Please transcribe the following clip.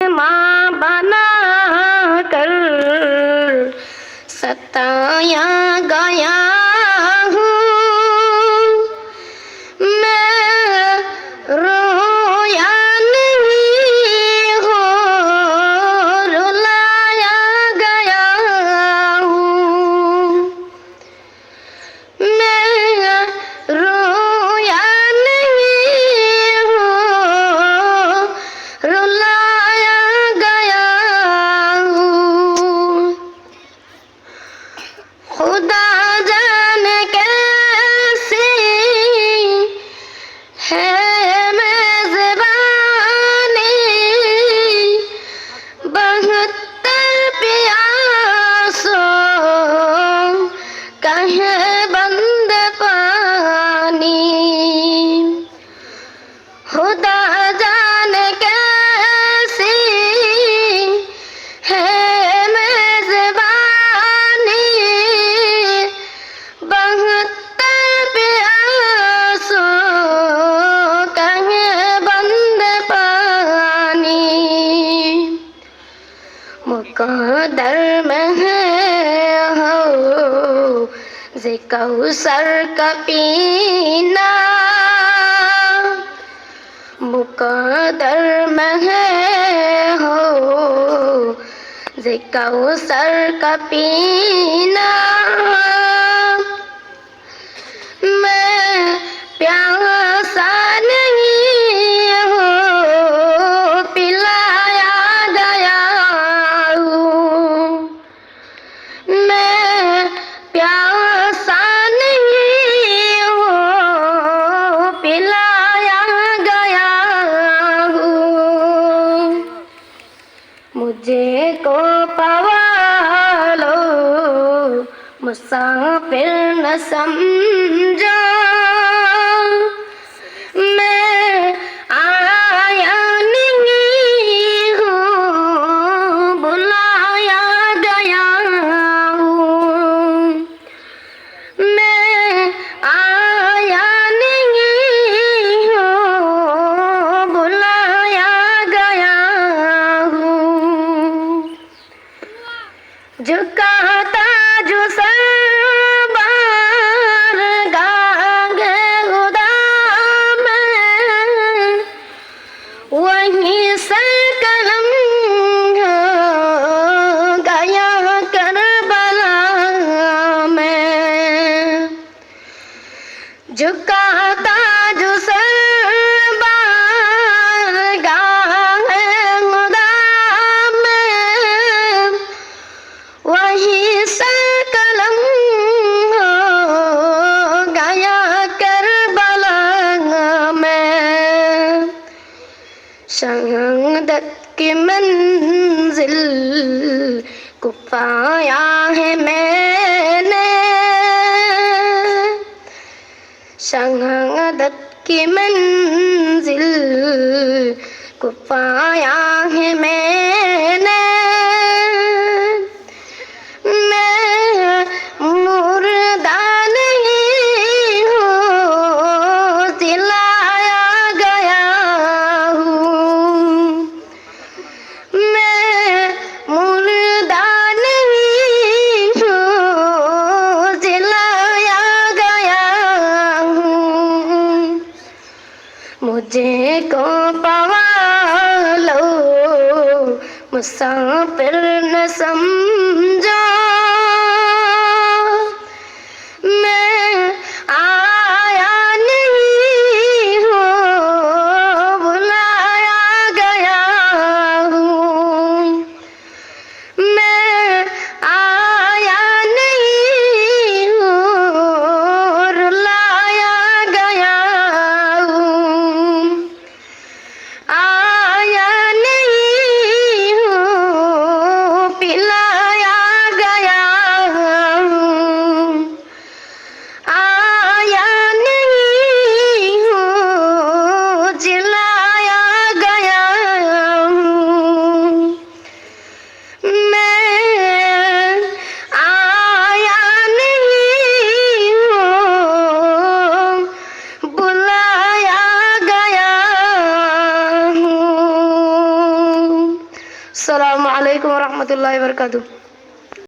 माँ बना कर सताया गया हूँ मैं, रोया नहीं हूँ, रुलाया गया हूँ मैं, रोया नहीं हूँ, रुलाया गया हूँ। खुदा जाने कैसी है मेज़बानी, बहत्तर प्यासों कहे बंद पानी। खुदा जाने कैसी है मेज़बानी, बहत्तर प्यासों कहे बंद पानी। मुक़द्दर में है हो ज़े कौसर का पीना, मुक़द्दर में है हो ज़े कौसर का पीना। मैं प्यासा नहीं हूँ, पिलाया गया हूँ मैं, प्यासा नहीं हूँ, पिलाया गया हूँ। मुझे को पवालो मुसाफिर न समझो, मैं आया नहीं हूँ, बुलाया गया हूँ मैं, आया नहीं हूँ, बुलाया गया हूँ। झुकाता जो सर बारगाह खुदा में, वहीं सर कलम हो गया करबला में। झुकाता जो सर बारगाह खुदा में, वहीं सर कलम हो गया करबला में। शहादत की मंजिल को पाया है मैंने, शहादत की मंजिल को पाया है मैंने। मैं मुर्दा नहीं हूँ, दिलाया गया हूँ मैं, मुर्दा नहीं हूँ, दिलाया गया हूँ। मुझे को पवालो मुसाफिर न समझो, मैं आया नहीं हूँ, बुलाया गया हूँ मैं, आया नहीं हूँ, रुलाया गया हूँ। आया नहीं हूँ, पिलाया गया अस्सलामु अलैकुम वरहमतुल्लाहि वबरकातुहू।